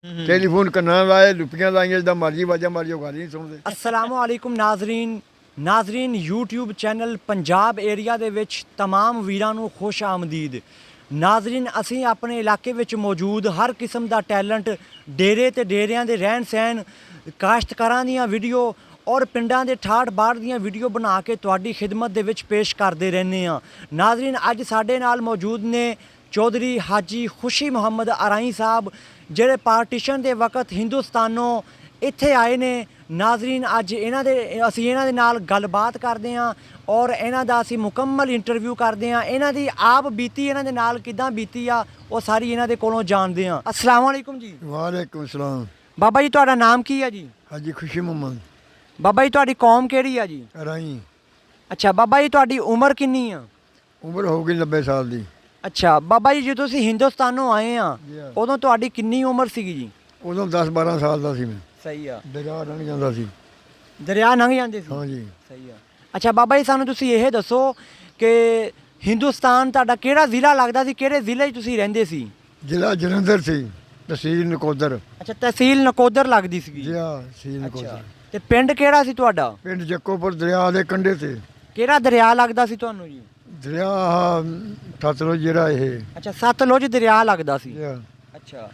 Telephone ਕੰਨਾਂ ਲਾਏ ਲੁੱਪੀਆਂ ਲਾਈਆਂ ਜਿੱਦਾਂ ਮਰਜੀ ਵਾਜਾਂ ਮਾਰੀ ਉਹ ਗੱਲ ਨਹੀਂ ਸੁਣਦੇ। अस्सलामुअलैकुम Nazreen YouTube channel Punjab area ਦੇ ਵਿੱਚ तमाम ਵੀਰਾਂ ਨੂੰ ਖੁਸ਼ ਆਮਦੀਦ। ਨਾਜ਼ਰੀਨ ਅਸੀਂ ਆਪਣੇ ਇਲਾਕੇ ਵਿੱਚ ਮੌਜੂਦ ਹਰ ਕਿਸਮ ਦਾ ਟੈਲੈਂਟ ਡੇਰੇ ਤੇ ਡੇਰਿਆਂ ਦੇ ਰਹਿਣ ਸਹਿਣ ਕਾਸ਼ਤਕਾਰਾਂ ਦੀਆਂ ਵੀਡੀਓ ਔਰ ਪਿੰਡਾਂ ਦੇ ਠਾਠ ਬਾੜ ਦੀਆਂ ਵੀਡੀਓ ਬਣਾ ਕੇ ਤੁਹਾਡੀ ਖਿਦਮਤ ਦੇ ਵਿੱਚ ਪੇਸ਼ ਕਰਦੇ ਰਹਿੰਦੇ ਹਾਂ। ਨਾਜ਼ਰੀਨ ਅੱਜ ਸਾਡੇ ਨਾਲ ਮੌਜੂਦ ਨੇ ਚੌਧਰੀ ਹਾਜੀ ਖੁਸ਼ੀ ਮੁਹੰਮਦ ਅਰਾਈ ਸਾਹਿਬ ਜਿਹੜੇ ਪਾਰਟੀਸ਼ਨ ਦੇ ਵਕਤ ਹਿੰਦੁਸਤਾਨੋਂ ਇੱਥੇ ਆਏ ਨੇ। ਨਾਜ਼ਰੀਨ ਅੱਜ ਅਸੀਂ ਇਹਨਾਂ ਦੇ ਨਾਲ ਗੱਲਬਾਤ ਕਰਦੇ ਹਾਂ ਔਰ ਇਹਨਾਂ ਦਾ ਅਸੀਂ ਮੁਕੰਮਲ ਇੰਟਰਵਿਊ ਕਰਦੇ ਹਾਂ। ਇਹਨਾਂ ਦੀ ਆਪ ਬੀਤੀ ਇਹਨਾਂ ਦੇ ਨਾਲ ਕਿੱਦਾਂ ਬੀਤੀ ਆ ਉਹ ਸਾਰੀ ਇਹਨਾਂ ਦੇ ਕੋਲੋਂ ਜਾਣਦੇ ਹਾਂ। अस्सलाम वालेकुम जी। ਵਾਲੇਕੁਮ ਸਲਾਮ। ਬਾਬਾ ਜੀ ਤੁਹਾਡਾ ਨਾਮ ਕੀ ਹੈ ਜੀ? ਹਾਜੀ ਖੁਸ਼ੀ ਮੁਹੰਮਦ ਬਾਬਾ ਜੀ ਤੁਹਾਡੀ ਕੌਮ ਕਿਹੜੀ ਆ ਜੀ? ਰਾਈ। ਅੱਛਾ ਬਾਬਾ ਜੀ ਤੁਹਾਡੀ ਉਮਰ ਕਿੰਨੀ ਆ? ਉਮਰ ਹੋ ਗਈ 90 ਸਾਲ ਦੀ। ਅੱਛਾ ਬਾਬਾ ਜੀ ਜਦੋਂ ਤੁਸੀਂ ਹਿੰਦੁਸਤਾਨੋਂ ਆਏ ਆ ਉਦੋਂ ਤੁਹਾਡੀ ਕਿੰਨੀ ਉਮਰ ਸੀਗੀ ਜੀ? ਉਦੋਂ 10-12 ਸਾਲ ਦਾ ਸੀ ਮੈਂ। ਸਹੀ ਆ। ਦਰਿਆ ਲੰਘ ਜਾਂਦਾ ਸੀ। ਦਰਿਆ ਲੰਘ ਜਾਂਦੇ ਸੀ? ਹਾਂਜੀ ਸਹੀ ਆ। ਅੱਛਾ ਬਾਬਾ ਜੀ ਸਾਨੂੰ ਤੁਸੀਂ ਇਹ ਦੱਸੋ ਕਿ ਹਿੰਦੁਸਤਾਨ ਤੁਹਾਡਾ ਕਿਹੜਾ ਜ਼ਿਲ੍ਹਾ ਲੱਗਦਾ ਸੀ, ਕਿਹੜੇ ਜ਼ਿਲ੍ਹੇ 'ਚ ਤੁਸੀਂ ਰਹਿੰਦੇ ਸੀ? ਜ਼ਿਲ੍ਹਾ ਜਲੰਧਰ ਸੀ, ਤਹਿਸੀਲ ਨਕੋਦਰ। ਅੱਛਾ ਤਹਿਸੀਲ ਨਕੋਦਰ ਲੱਗਦੀ ਸੀਗੀ। ਜੀ ਹਾਂ ਤਹਿਸੀਲ ਨਕੋਦਰ। ਤੇ ਪਿੰਡ ਕਿਹੜਾ ਸੀ ਤੁਹਾਡਾ? ਪਿੰਡ ਜੱਕੋਪੁਰ ਦਰਿਆ ਦੇ ਕੰਢੇ ਤੇ। ਕਿਹੜਾ ਦਰਿਆ ਲੱਗਦਾ ਸੀ ਤੁਹਾਨੂੰ ਜੀ? ਦਰਿਆ ਸਤਲੁਜ ਜਿਹੜਾ ਇਹ। ਅੱਛਾ ਸਤਲੁਜ ਦਰਿਆ ਲੱਗਦਾ ਸੀ। ਜੀ ਹਾਂ। ਅੱਛਾ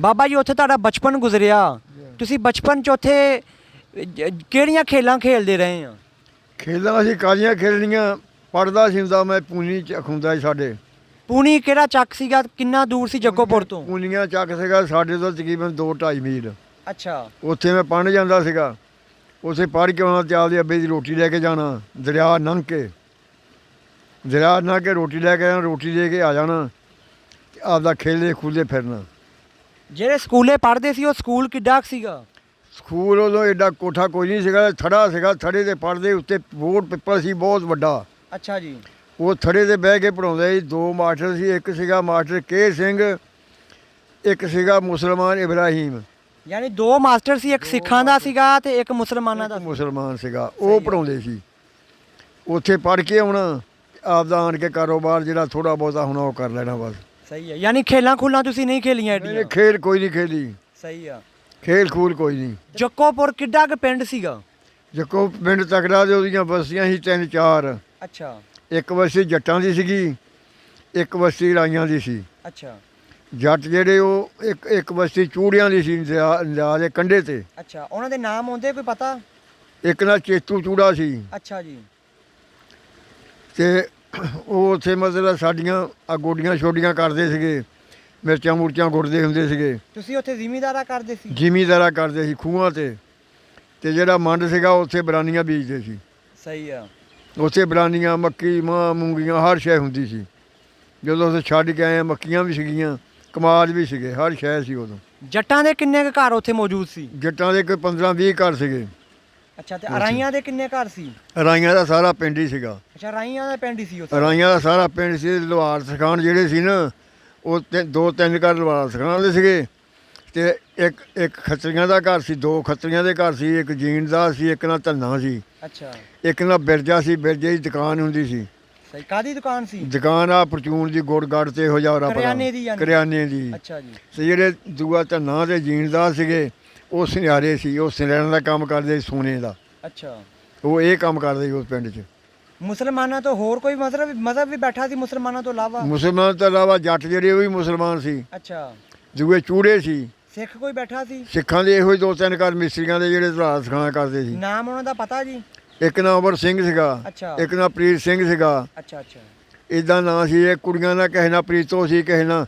ਬਾਬਾ ਜੀ ਉੱਥੇ ਤੁਹਾਡਾ ਬਚਪਨ ਗੁਜ਼ਰਿਆ, ਤੁਸੀਂ ਬਚਪਨ 'ਚ ਉੱਥੇ ਕਿਹੜੀਆਂ ਖੇਲਾਂ ਖੇਲਦੇ ਰਹੇ ਆ? ਖੇਲਾਂ ਅਸੀਂ ਕਾਲੀਆਂ ਖੇਲਣੀਆਂ। ਪੜ੍ਹਦਾ ਸੀ ਹੁੰਦਾ ਮੈਂ ਪੂਨੀ ਚ ਖੁੰਦਾ ਸੀ ਸਾਡੇ। ਪੂਣੀ ਕਿਹੜਾ ਚੱਕ ਸੀਗਾ, ਕਿੰਨਾ ਦੂਰ ਸੀ ਜੱਗੋਪੁਰ ਤੋਂ? ਪੂਨੀਆਂ ਚੱਕ ਸੀਗਾ ਸਾਡੇ ਤੋਂ ਤਕਰੀਬਨ 2-2.5 ਮੀਲ। ਅੱਛਾ ਉੱਥੇ ਮੈਂ ਪੜ੍ਹਨ ਜਾਂਦਾ ਸੀਗਾ। ਉੱਥੇ ਪੜ੍ਹ ਕੇ ਆਉਣਾ ਤੇ ਆਪਦੇ ਅੱਬੇ ਦੀ ਰੋਟੀ ਲੈ ਕੇ ਜਾਣਾ। ਦਰਿਆ ਲੰਘ ਕੇ ਰੋਟੀ ਲੈ ਕੇ ਆਉਣਾ, ਰੋਟੀ ਦੇ ਕੇ ਆ ਜਾਣਾ ਤੇ ਆਪਦਾ ਖੇਲਦੇ ਖੂਲਦੇ ਫਿਰਨਾ। ਜਿਹੜੇ ਸਕੂਲੇ ਪੜ੍ਹਦੇ ਸੀ ਉਹ ਸਕੂਲ ਕਿੱਡਾ ਕੁ ਸੀਗਾ? ਸਕੂਲ ਉਦੋਂ ਐਡਾ ਕੋਠਾ ਕੋਈ ਨਹੀਂ ਸੀਗਾ, ਥੜਾ ਸੀਗਾ। ਥੜੇ ਤੇ ਪੜ੍ਹਦੇ ਉੱਤੇ ਬੋਰਡ ਪੇਪਰ ਸੀ ਬਹੁਤ ਵੱਡਾ। ਅੱਛਾ ਜੀ। ਉਹ ਥੜੇ ਤੇ ਬਹਿ ਕੇ ਪੜ੍ਹਾਉਂਦੇ ਸੀ। 2 ਮਾਸਟਰ ਸੀ, ਇੱਕ ਸੀਗਾ ਮਾਸਟਰ ਕੇ ਸਿੰਘ, ਇੱਕ ਸੀਗਾ ਮੁਸਲਮਾਨ ਇਬਰਾਹੀਮ। ਯਾਨੀ 2 ਮਾਸਟਰ ਸੀ, ਇੱਕ ਸਿੱਖਾਂ ਦਾ ਸੀਗਾ ਤੇ ਇੱਕ ਮੁਸਲਮਾਨਾਂ ਦਾ। ਮੁਸਲਮਾਨ ਸੀਗਾ ਉਹ ਪੜ੍ਹਾਉਂਦੇ ਸੀ। ਉੱਥੇ ਪੜ੍ਹ ਕੇ ਆਉਣਾ, ਆਪਦਾ ਆਣ ਕੇ ਕਾਰੋਬਾਰ ਜਿਹੜਾ ਥੋੜ੍ਹਾ ਬਹੁਤਾ ਹੋਣਾ ਉਹ ਕਰ ਲੈਣਾ ਬਸ। ਸਹੀ ਹੈ। ਯਾਨੀ ਖੇਲਾਂ ਖੂਲਾਂ ਤੁਸੀਂ ਨਹੀਂ ਖੇਲੀਆਂ ਐਡੀਆਂ? ਖੇਲ ਕੋਈ ਨਹੀਂ ਖੇਲੀ। ਸਹੀ ਆ। ਖੇਲ ਖੂਲ ਕੋਈ ਨਹੀਂ। ਜੱਕੋਪੁਰ ਕਿੱਡਾ ਕੁ ਪਿੰਡ ਸੀਗਾ? ਜੱਕੋ ਪਿੰਡ ਤਕੜਾ ਦੇ ਉਹਦੀਆਂ ਬਸਤੀਆਂ ਸੀ 3-4। ਅੱਛਾ। ਇੱਕ ਬਸਤੀ ਜੱਟਾਂ ਦੀ ਸੀਗੀ, ਇੱਕ ਬਸਤੀ ਰਾਈਆਂ ਦੀ ਸੀ। ਅੱਛਾ। ਜੱਟ ਜਿਹੜੇ ਉਹ ਇੱਕ ਬਸਤੀ ਚੂੜੀਆਂ ਦੀ ਸੀ ਦਰਿਆ ਦੇ ਕੰਢੇ ਤੇ। ਅੱਛਾ ਉਹਨਾਂ ਦੇ ਨਾਮ ਆਉਂਦੇ ਕੋਈ ਪਤਾ? ਇੱਕ ਨਾਲ ਚੇਤੂ ਚੂੜਾ ਸੀ। ਅੱਛਾ ਜੀ। ਤੇ ਉਹ ਉੱਥੇ ਮਤਲਬ ਸਾਡੀਆਂ ਗੋਡੀਆਂ ਛੋਡੀਆਂ ਕਰਦੇ ਸੀਗੇ, ਮਿਰਚਾਂ ਮੁਰਚਾਂ ਗੁੱਟਦੇ ਹੁੰਦੇ ਸੀਗੇ। ਤੁਸੀਂ ਉੱਥੇ ਜ਼ਿਮੀਂਦਾਰਾ ਕਰਦੇ ਸੀ? ਜ਼ਿਮੀਂਦਾਰਾ ਕਰਦੇ ਸੀ ਖੂਹਾਂ ਤੇ ਜਿਹੜਾ ਮੰਡ ਸੀਗਾ ਉੱਥੇ ਬਰਾਨੀਆਂ ਬੀਜਦੇ ਸੀ। ਸਹੀ ਆ। ਉੱਥੇ ਬਰਾਨੀਆਂ, ਮੱਕੀ, ਮਾਂ, ਮੂੰਗੀਆਂ ਹਰ ਸ਼ੈ ਹੁੰਦੀ ਸੀ। ਜਦੋਂ ਉੱਥੇ ਛੱਡ ਕੇ ਆਏ ਮੱਕੀਆਂ ਵੀ ਸੀਗੀਆਂ, ਕਮਾਦ ਵੀ ਸੀਗੇ, ਹਰ ਸ਼ੈ ਸੀ ਉਦੋਂ। ਜੱਟਾਂ ਦੇ ਕਿੰਨੇ ਕੁ ਘਰ ਉੱਥੇ ਮੌਜੂਦ ਸੀ? ਜੱਟਾਂ ਦੇ ਕੋਈ 15-20 ਘਰ ਸੀਗੇ। ਅੱਛਾ ਤੇ ਅਰਾਈਆਂ ਦੇ ਕਿੰਨੇ ਘਰ ਸੀ? ਰਾਈਆਂ ਦਾ ਸਾਰਾ ਪਿੰਡ ਹੀ ਸੀਗਾ। ਅੱਛਾ ਰਾਈਆਂ ਦਾ ਪਿੰਡ ਹੀ ਸੀ ਉੱਥੇ? ਰਾਈਆਂ ਦਾ ਸਾਰਾ ਪਿੰਡ ਸੀ। ਲੁਹਾਰ ਸਖਾਨ ਜਿਹੜੇ ਸੀ ਨਾ ਉਹ 2-3 ਘਰ ਲੁਹਾਰ ਸਖਾਨ ਦੇ ਸੀਗੇ ਤੇ ਇੱਕ ਖੱਤਰੀਆਂ ਦਾ ਘਰ ਸੀ, 2 ਖੱਤਰੀਆਂ ਦੇ ਘਰ ਸੀ, ਇੱਕ ਜੀਣ ਦਾ ਸੀ, ਇੱਕ ਨਾਲ ਧੰਨਾ ਸੀ। ਅੱਛਾ। ਇੱਕ ਨਾਲ ਬਿਰਜਾ ਸੀ, ਬਿਰਜੇ ਦੀ ਦੁਕਾਨ ਹੁੰਦੀ ਸੀ। ਸਹੀ। ਕਾਹਦੀ ਦੁਕਾਨ ਸੀ? ਦੁਕਾਨ ਆ ਪਰਚੂਨ ਦੀ ਗੁੜ ਗੜ ਤੇ ਹੋ ਜਾ ਕਰਿਆਨੇ ਦੀ? ਕਰਿਆਨੇ ਦੀ। ਅੱਛਾ ਜੀ। ਤੇ ਜਿਹੜੇ ਦੂਆ ਧੰਨਾ ਤੇ ਜੀਣਦਾਰ ਸੀਗੇ ਉਹ ਸੁਨਿਆਰੇ ਸੀ, ਉਹ ਸੁਨਿਆਰਾਂ ਦਾ ਕੰਮ ਕਰਦੇ ਸੀ ਸੋਨੇ ਦਾ। ਅੱਛਾ। ਉਹ ਇਹ ਕੰਮ ਕਰਦੇ ਸੀ ਉਸ ਪਿੰਡ 'ਚ। ਮੁਸਲਮਾਨਾਂ ਤੋਂ ਹੋਰ ਕੋਈ ਮਜ਼ਹਬ ਵੀ ਬੈਠਾ ਸੀ ਮੁਸਲਮਾਨਾਂ ਤੋਂ ਇਲਾਵਾ? ਮੁਸਲਮਾਨ ਤੋਂ ਇਲਾਵਾ ਜੱਟ ਜਿਹੜੇ ਉਹ ਵੀ ਮੁਸਲਮਾਨ ਸੀ। ਅੱਛਾ। ਦੂਏ ਚੂੜੇ ਸੀ। ਸਿੱਖ ਕੋਈ ਬੈਠਾ ਸੀ? ਸਿੱਖਾਂ ਦੇ ਇਹੋ ਹੀ 2-3 ਘਰ ਮਿਸਤਰੀਆਂ ਦੇ ਜਿਹੜੇ ਰਾਤ ਸਿਖਾਇਆ ਕਰਦੇ ਸੀ। ਨਾਮ ਉਹਨਾਂ ਦਾ ਪਤਾ ਜੀ? ਇੱਕ ਨਾਂ ਅਮਰ ਸਿੰਘ ਸੀਗਾ। ਅੱਛਾ। ਇੱਕ ਨਾਂ ਪ੍ਰੀਤ ਸਿੰਘ ਸੀਗਾ। ਅੱਛਾ ਅੱਛਾ। ਇੱਦਾਂ ਨਾਂ ਸੀ। ਇਹ ਕੁੜੀਆਂ ਦਾ ਕਿਸੇ ਨਾਲ ਪ੍ਰੀਤੋ ਸੀ, ਕਿਸੇ ਨਾਲ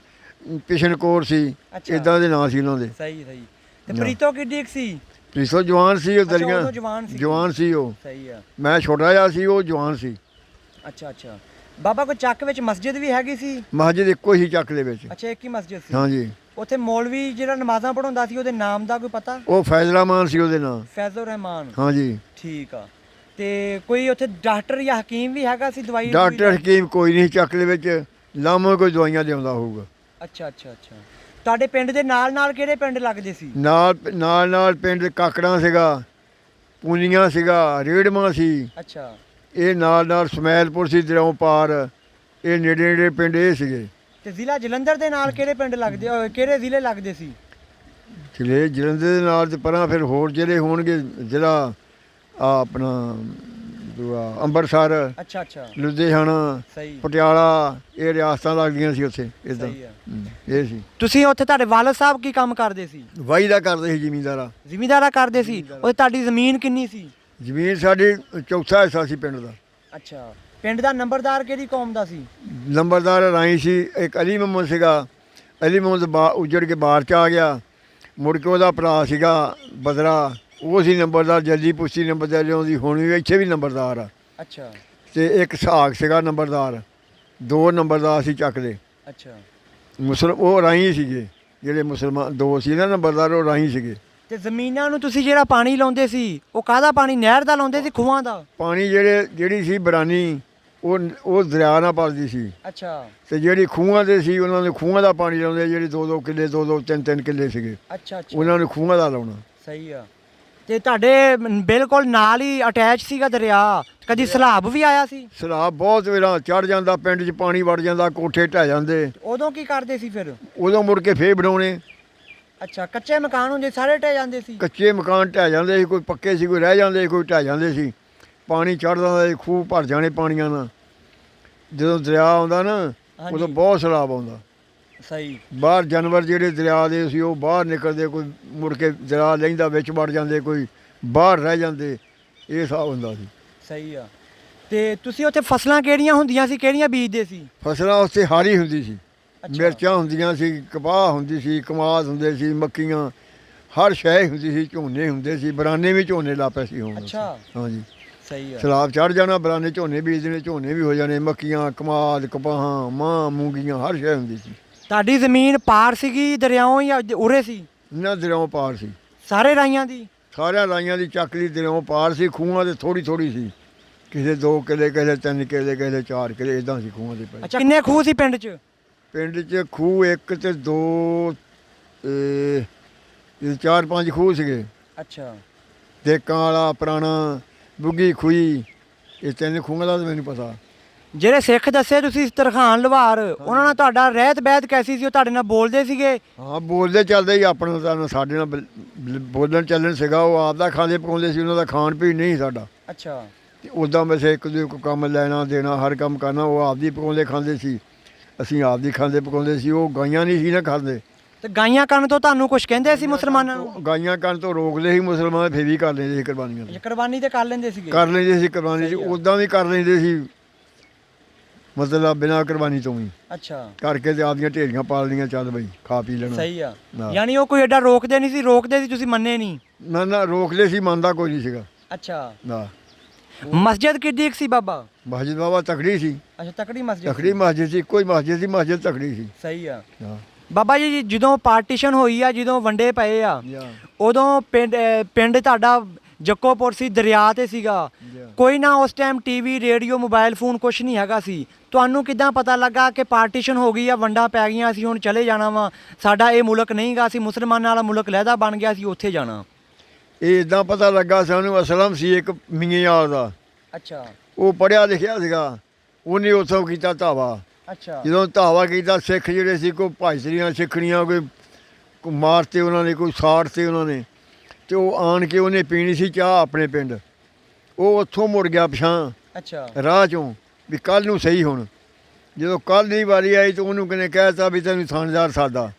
ਪਿਸ਼ਨਕੌਰ ਸੀ। ਅੱਛਾ। ਇੱਦਾਂ ਦੇ ਨਾਂ ਸੀ ਉਹਨਾਂ ਦੇ। ਸਹੀ ਸਹੀ। ਤੇ ਪ੍ਰੀਤੋ ਕਿੱਡੀ ਕੁ ਸੀ? ਪ੍ਰੀਤੋ ਜਵਾਨ ਸੀ। ਉਹ ਅੱਛਾ, ਦਰੀਆਂ ਉਦੋਂ ਜਵਾਨ ਸੀ? ਜਵਾਨ ਸੀ ਉਹ। ਸਹੀ ਆ। ਮੈਂ ਛੋਟਾ ਜਿਹਾ ਸੀ, ਉਹ ਜਵਾਨ ਸੀ। ਅੱਛਾ ਅੱਛਾ। ਬਾਬਾ ਕੋਈ ਚੱਕ ਵਿੱਚ ਮਸਜਿਦ ਵੀ ਹੈਗੀ ਸੀ? ਮਸਜਿਦ ਇੱਕੋ ਹੀ ਚੱਕ ਦੇ ਵਿੱਚ। ਅੱਛਾ ਇੱਕ ਹੀ ਮਸਜਿਦ ਸੀ? ਹਾਂਜੀ। ਉੱਥੇ ਮੌਲਵੀ ਜਿਹੜਾ ਨਮਾਜ਼ਾਂ ਪੜਾਉਂਦਾ ਸੀ ਉਹਦੇ ਨਾਮ ਦਾ ਕੋਈ ਪਤਾ? ਉਹ ਫੈਜ਼ਲ ਰਹਿਮਾਨ ਸੀ ਉਹਦੇ ਨਾਂ। ਫੈਜ਼ਲ ਰਹਿਮਾਨ। ਹਾਂਜੀ। ਠੀਕ ਆ। ਤੇ ਕੋਈ ਉੱਥੇ ਡਾਕਟਰ ਜਾਂ ਹਕੀਮ ਵੀ ਹੈਗਾ ਸੀ? ਦਵਾਈ ਡਾਕਟਰ ਹਕੀਮ ਕੋਈ ਨਹੀਂ ਚੱਕ ਦੇ ਵਿੱਚ। ਲਾਮੋ ਕੋਈ ਦਵਾਈਆਂ ਲਿਆਉਂਦਾ ਹੋਊਗਾ। ਅੱਛਾ ਅੱਛਾ ਅੱਛਾ। ਤੁਹਾਡੇ ਪਿੰਡ ਦੇ ਨਾਲ ਕਿਹੜੇ ਪਿੰਡ ਲੱਗਦੇ ਸੀ? ਨਾਲ ਪਿੰਡ ਕਾਕੜਾਂ ਸੀਗਾ, ਪੂਨੀਆਂ ਸੀਗਾ, ਰੇੜਮਾ ਸੀ। ਅੱਛਾ। ਇਹ ਨਾਲ ਸਮੈਲਪੁਰ ਸੀ ਦਰਿਆਓਂ ਪਾਰ। ਇਹ ਨੇੜੇ ਪਿੰਡ ਇਹ ਸੀਗੇ। ਤੇ ਜ਼ਿਲ੍ਹਾ ਜਲੰਧਰ ਦੇ ਨਾਲ ਕਿਹੜੇ ਪਿੰਡ ਲੱਗਦੇ, ਕਿਹੜੇ ਜ਼ਿਲ੍ਹੇ ਲੱਗਦੇ ਸੀ? ਜ਼ਿਲ੍ਹੇ ਜਲੰਧਰ ਦੇ ਨਾਲ ਤੇ ਪਰਾਂ ਫਿਰ ਹੋਰ ਜ਼ਿਲ੍ਹੇ ਹੋਣਗੇ, ਜ਼ਿਲ੍ਹਾ ਆਪਣਾ ਦੂਆ ਅੰਮ੍ਰਿਤਸਰ, ਅੱਛਾ ਅੱਛਾ, ਲੁਧਿਆਣਾ, ਸਹੀ ਪਟਿਆਲਾ, ਇਹ ਰਿਆਸਤਾਂ ਲੱਗਦੀਆਂ ਸੀ ਉੱਥੇ ਇੱਦਾਂ। ਸਹੀ ਆ। ਇਹ ਸੀ ਤੁਸੀਂ ਉੱਥੇ ਤੁਹਾਡੇ ਵਾਲਦ ਸਾਹਿਬ ਕੀ ਕੰਮ ਕਰਦੇ ਸੀ? ਵਾਹੀ ਦਾ ਕਰਦੇ ਸੀ ਜ਼ਿਮੀਂਦਾਰਾ। ਜ਼ਿਮੀਂਦਾਰਾ ਕਰਦੇ ਸੀ। ਉਹ ਤੁਹਾਡੀ ਜ਼ਮੀਨ ਕਿੰਨੀ ਸੀ? ਜ਼ਮੀਨ ਸਾਡੀ ਚੌਥਾ ਹਿੱਸਾ ਸੀ ਪਿੰਡ ਦਾ। ਅੱਛਾ, ਪਿੰਡ ਦਾ ਨੰਬਰਦਾਰ ਕਿਹੜੀ ਕੌਮ ਦਾ ਸੀ? ਨੰਬਰਦਾਰ ਰਾਈ ਸੀ, ਇੱਕ ਅਲੀ ਮੁਹੰਮਦ ਸੀਗਾ। ਅਲੀ ਮੁਹੰਮਦ ਉੱਜੜ ਕੇ ਬਾਹਰ ਚ ਆ ਗਿਆ। ਮੁੜ ਕੇ ਉਹਦਾ ਭਰਾ ਸੀਗਾ ਬਦਰਾ, ਉਹ ਸੀ ਨੰਬਰਦਾਰ। ਜਲਦੀ ਪੁੱਛੀ ਨੰਬਰਦਾਰ ਲਿਆਉਂਦੀ, ਹੁਣ ਵੀ ਇੱਥੇ ਵੀ ਨੰਬਰਦਾਰ ਆ। ਅੱਛਾ, ਤੇ ਇੱਕ ਸੁਹਾਗ ਸੀਗਾ ਨੰਬਰਦਾਰ। 2 ਨੰਬਰਦਾਰ ਸੀ ਚੱਕਦੇ। ਅੱਛਾ, ਉਹ ਰਾਈ ਸੀਗੇ ਜਿਹੜੇ ਮੁਸਲਮਾਨ 2 ਸੀ ਨਾ ਨੰਬਰਦਾਰ, ਉਹ ਰਾਈ ਸੀਗੇ। ਤੇ ਜ਼ਮੀਨਾਂ ਨੂੰ ਤੁਸੀਂ ਜਿਹੜਾ ਪਾਣੀ ਲਾਉਂਦੇ ਸੀ, ਉਹ ਕਾਹਦਾ ਪਾਣੀ? ਨਹਿਰ ਦਾ ਲਾਉਂਦੇ ਸੀ, ਖੂਹਾਂ ਦਾ? ਪਾਣੀ ਜਿਹੜੀ ਸੀ ਬਰਾਨੀ, ਉਹ ਦਰਿਆ ਨਾਲ ਪਲਦੀ ਸੀ। ਅੱਛਾ, ਤੇ ਜਿਹੜੀ ਖੂਹਾਂ ਦੇ ਸੀ, ਉਹਨਾਂ ਨੇ ਖੂਹਾਂ ਦਾ ਪਾਣੀ ਲਾਉਂਦੇ। ਜਿਹੜੇ 2-2 ਕਿੱਲੇ, 2-2 3-3 ਕਿੱਲੇ ਸੀਗੇ, ਅੱਛਾ ਅੱਛਾ, ਉਹਨਾਂ ਨੇ ਖੂਹਾਂ ਦਾ ਲਾਉਣਾ। ਸਹੀ ਆ। ਤੇ ਤੁਹਾਡੇ ਬਿਲਕੁਲ ਨਾਲ ਹੀ ਅਟੈਚ ਸੀਗਾ ਦਰਿਆ, ਕਦੀ ਸੈਲਾਬ ਵੀ ਆਇਆ ਸੀ? ਸਲਾਬ ਬਹੁਤ ਵੇਲਾ ਚੜ ਜਾਂਦਾ, ਪਿੰਡ 'ਚ ਪਾਣੀ ਵੜ ਜਾਂਦਾ, ਕੋਠੇ ਢਹਿ ਜਾਂਦੇ। ਉਦੋਂ ਕੀ ਕਰਦੇ ਸੀ ਫਿਰ? ਉਦੋਂ ਮੁੜ ਕੇ ਫੇਰ ਬਣਾਉਣੇ। ਅੱਛਾ, ਕੱਚੇ ਮਕਾਨ ਹੁੰਦੇ ਸਾਰੇ ਢਹਿ ਜਾਂਦੇ ਸੀ? ਕੱਚੇ ਮਕਾਨ ਢਹਿ ਜਾਂਦੇ ਸੀ, ਕੋਈ ਪੱਕੇ ਸੀ, ਕੋਈ ਰਹਿ ਜਾਂਦੇ ਸੀ, ਕੋਈ ਢਹਿ ਜਾਂਦੇ ਸੀ। ਪਾਣੀ ਚੜ੍ਹਦਾ ਸੀ, ਖੂਹ ਭਰ ਜਾਣੇ ਪਾਣੀਆਂ ਨਾਲ। ਜਦੋਂ ਦਰਿਆ ਆਉਂਦਾ ਨਾ, ਉਦੋਂ ਬਹੁਤ ਸਲਾਬ ਆਉਂਦਾ। ਸਹੀ। ਬਾਹਰ ਜਾਨਵਰ ਜਿਹੜੇ ਦਰਿਆ ਦੇ ਸੀ, ਉਹ ਬਾਹਰ ਨਿਕਲਦੇ, ਕੋਈ ਮੁੜ ਕੇ ਦਰਿਆ ਲੈਂਦਾ ਵਿੱਚ ਵੜ ਜਾਂਦੇ, ਕੋਈ ਬਾਹਰ ਰਹਿ ਜਾਂਦੇ। ਇਹ ਹਿਸਾਬ ਹੁੰਦਾ ਸੀ। ਸਹੀ ਆ। ਤੇ ਤੁਸੀਂ ਉੱਥੇ ਫਸਲਾਂ ਕਿਹੜੀਆਂ ਹੁੰਦੀਆਂ ਸੀ, ਕਿਹੜੀਆਂ ਬੀਜਦੇ ਸੀ? ਫਸਲਾਂ ਉੱਥੇ ਹਾਰੀ ਹੁੰਦੀ ਸੀ। ਅੱਛਾ। ਮਿਰਚਾਂ ਹੁੰਦੀਆਂ ਸੀ, ਕਪਾਹ ਹੁੰਦੀ ਸੀ, ਕਮਾਦ ਹੁੰਦੇ ਸੀ, ਮੱਕੀਆਂ, ਹਰ ਸ਼ੈ ਹੁੰਦੀ ਸੀ। ਝੋਨੇ ਹੁੰਦੇ ਸੀ, ਬਰਾਨੇ ਵੀ ਝੋਨੇ ਲਾ ਪਏ ਸੀ ਹੁਣ। ਅੱਛਾ। ਹਾਂਜੀ, ਸਹੀ ਆ। ਸਲਾਬ ਚੜ ਜਾਣਾ, ਬਰਾਨੇ ਝੋਨੇ ਬੀਜਣੇ, ਝੋਨੇ ਵੀ ਹੋ ਜਾਣੇ, ਮੱਕੀਆਂ, ਕਮਾਦ, ਕਪਾਹਾਂ, ਮਾਂ, ਮੂੰਗੀਆਂ, ਹਰ ਸ਼ੈ ਹੁੰਦੀ ਸੀ। ਤੁਹਾਡੀ ਜ਼ਮੀਨ ਪਾਰ ਸੀਗੀ ਦਰਿਆਓਂ ਜਾਂ ਉਰੇ ਸੀ? ਨਾ ਦਰਿਆਓਂ ਪਾਰ ਸੀ। ਸਾਰੇ ਰਾਈਆਂ ਦੀ? ਸਾਰਿਆਂ ਰਾਈਆਂ ਦੀ ਚੱਕਲੀ ਦਰਿਆਓਂ ਪਾਰ ਸੀ। ਖੂਹਾਂ ਦੇ ਥੋੜੀ ਥੋੜੀ ਸੀ, ਕਿਸੇ 2 ਕਿੱਲੇ, ਕਿਸੇ 3 ਕਿੱਲੇ, ਕਿਸੇ 4 ਕਿੱਲੇ, ਇਦਾਂ ਸੀ ਖੂਹਾਂ ਦੇ ਪਏ। ਅੱਛਾ, ਕਿੰਨੇ ਖੂਹ ਸੀ ਪਿੰਡ 'ਚ? ਪਿੰਡ 'ਚ ਖੂਹ 1 ਤੇ 2 4-5 ਖੂਹ ਸੀਗੇ। ਅੱਛਾ। ਦੇਕਾਂ ਵਾਲਾ, ਪੁਰਾਣਾ, ਬੁੱਗੀ ਖੂਹੀ, ਇਹ 3 ਖੂਹਾਂ ਦਾ ਤਾਂ ਮੈਨੂੰ ਪਤਾ। ਜਿਹੜੇ ਸਿੱਖ ਦੱਸੇ ਤੁਸੀਂ ਤਰਖਾਨ ਲਵਾਰ, ਉਹਨਾਂ ਨਾਲ ਤੁਹਾਡਾ ਰਹਿਤ ਬਹਿਤ ਕੈਸੀ ਸੀ? ਉਹ ਤੁਹਾਡੇ ਨਾਲ ਬੋਲਦੇ ਸੀਗੇ? ਹਾਂ, ਬੋਲਦੇ ਚੱਲਦੇ ਹੀ ਆਪਣਾ ਤਾਂ ਸਾਡੇ ਨਾਲ ਬੋਲਣ ਚੱਲਣ ਸੀਗਾ। ਉਹ ਆਪ ਦਾ ਖਾਂਦੇ ਪਕਾਉਂਦੇ ਸੀ, ਉਹਨਾਂ ਦਾ ਖਾਣ ਪੀਣ ਨਹੀਂ ਸਾਡਾ। ਅੱਛਾ। ਤੇ ਉੱਦਾਂ ਵੈਸੇ ਇੱਕ ਦੂਜੇ ਕੋਈ ਕੰਮ ਲੈਣਾ ਦੇਣਾ, ਹਰ ਕੰਮ ਕਰਨਾ। ਉਹ ਆਪਦੀ ਪਕਾਉਂਦੇ ਖਾਂਦੇ ਸੀ, ਅਸੀਂ ਆਪਦੀ ਖਾਂਦੇ ਪਕਾਉਂਦੇ ਸੀ। ਉਹ ਗਾਈਆਂ ਨਹੀਂ ਸੀ ਨਾ ਖਾਂਦੇ। ਤੇ ਗਾਈਆਂ ਕਰਨ ਤੋਂ ਤੁਹਾਨੂੰ ਕੁਝ ਕਹਿੰਦੇ ਸੀ ਮੁਸਲਮਾਨਾਂ ਨੂੰ? ਗਾਈਆਂ ਕਰਨ ਤੋਂ ਰੋਕਦੇ ਸੀ ਮੁਸਲਮਾਨ, ਫਿਰ ਵੀ ਕਰ ਲੈਂਦੇ ਸੀ ਕੁਰਬਾਨੀਆਂ। ਕੁਰਬਾਨੀ ਤੇ ਕਰ ਲੈਂਦੇ ਸੀਗੇ? ਕਰ ਲੈਂਦੇ ਸੀ ਕੁਰਬਾਨੀ, ਉੱਦਾਂ ਵੀ ਕਰ ਲੈਂਦੇ ਸੀ, ਮਤਲਬ ਬਿਨਾਂ ਕੁਰਬਾਨੀ ਤੋਂ ਵੀ। ਅੱਛਾ। ਕਰਕੇ ਤੇ ਆਪਦੀਆਂ ਢੇਰੀਆਂ ਪਾਲ ਲਈਆਂ, ਚੱਲ ਬਈ ਖਾ ਪੀ ਲੈਣਾ। ਸਹੀ ਆ। ਯਾਨੀ ਉਹ ਕੋਈ ਐਡਾ ਰੋਕਦੇ ਨਹੀਂ ਸੀ? ਰੋਕਦੇ ਸੀ, ਤੁਸੀਂ ਮੰਨੇ ਨਹੀਂ? ਨਾ ਨਾ, ਰੋਕਦੇ ਸੀ, ਮੰਨਦਾ ਕੋਈ ਨਹੀਂ ਸੀਗਾ। ਅੱਛਾ। ਨਾ। ਮਸਜਿਦ ਕਿੱਡੀ ਸੀ ਬਾਬਾ? ਮਸਜਿਦ ਬਾਬਾ ਤਕੜੀ ਸੀ। ਅੱਛਾ, ਤਕੜੀ ਮਸਜਿਦ? ਤਕੜੀ ਮਸਜਿਦ ਸੀ, ਇੱਕੋ ਹੀ ਮਸਜਿਦ ਸੀ, ਮਸਜਿਦ ਤਕੜੀ ਸੀ। ਸਹੀ ਆ। ਬਾਬਾ ਜੀ, ਜਦੋਂ ਪਾਰਟੀਸ਼ਨ ਹੋਈ ਆ, ਜਦੋਂ ਵੰਡੇ ਪਏ ਆ, ਉਦੋਂ ਪਿੰਡ ਤੁਹਾਡਾ ਜੱਕੋਪੁਰ ਸੀ, ਦਰਿਆ ਤੇ ਸੀਗਾ। ਕੋਈ ਨਾ ਉਸ time TV, radio, mobile phone ਕੁਛ ਨਹੀਂ ਹੈਗਾ ਸੀ। ਤੁਹਾਨੂੰ ਕਿੱਦਾਂ ਪਤਾ ਲੱਗਾ ਕਿ ਪਾਰਟੀਸ਼ਨ ਹੋ ਗਈ ਆ, ਵੰਡਾਂ ਪੈ ਗਈਆਂ, ਅਸੀਂ ਹੁਣ ਚਲੇ ਜਾਣਾ ਵਾ, ਸਾਡਾ ਇਹ ਮੁਲਕ ਨਹੀਂ ਗਾ, ਅਸੀਂ ਮੁਸਲਮਾਨਾਂ ਵਾਲਾ ਮੁਲਕ ਲਹਿਦਾ ਬਣ ਗਿਆ, ਅਸੀਂ ਉੱਥੇ ਜਾਣਾ? ਇਹ ਇਦਾਂ ਪਤਾ ਲੱਗਾ ਸਾਨੂੰ, ਅਸਲਮ ਸੀ ਇੱਕ ਮੀਆਂ ਦਾ। ਅੱਛਾ। ਉਹ ਪੜ੍ਹਿਆ ਲਿਖਿਆ ਸੀਗਾ, ਉਹਨੇ ਉੱਥੋਂ ਕੀਤਾ ਧਾਵਾ। ਅੱਛਾ। ਜਦੋਂ ਧਾਵਾ ਕੀਤਾ, ਸਿੱਖ ਜਿਹੜੇ ਸੀ, ਕੋਈ ਭਾਈਚਾਰੀਆਂ ਸਿੱਖਣੀਆਂ, ਕੋਈ ਮਾਰਤੇ ਉਹਨਾਂ ਨੇ, ਕੋਈ ਸਾੜਤੇ ਉਹਨਾਂ ਨੇ। ਤੇ ਉਹ ਆਣ ਕੇ ਉਹਨੇ ਪੀਣੀ ਸੀ ਚਾਹ ਆਪਣੇ ਪਿੰਡ। ਉਹ ਉੱਥੋਂ ਮੁੜ ਗਿਆ ਪਿਛਾਂ। ਅੱਛਾ। ਰਾਹ 'ਚੋਂ ਵੀ ਕੱਲ੍ਹ ਨੂੰ ਸਹੀ ਹੁਣ। ਜਦੋਂ ਕੱਲ੍ਹ ਦੀ ਵਾਰੀ ਆਈ ਤਾਂ ਉਹਨੂੰ ਕਿਨੇ ਕਹਿ ਤਾ ਵੀ ਤੈਨੂੰ ਥਾਣੇਦਾਰ ਸਾਦਾ।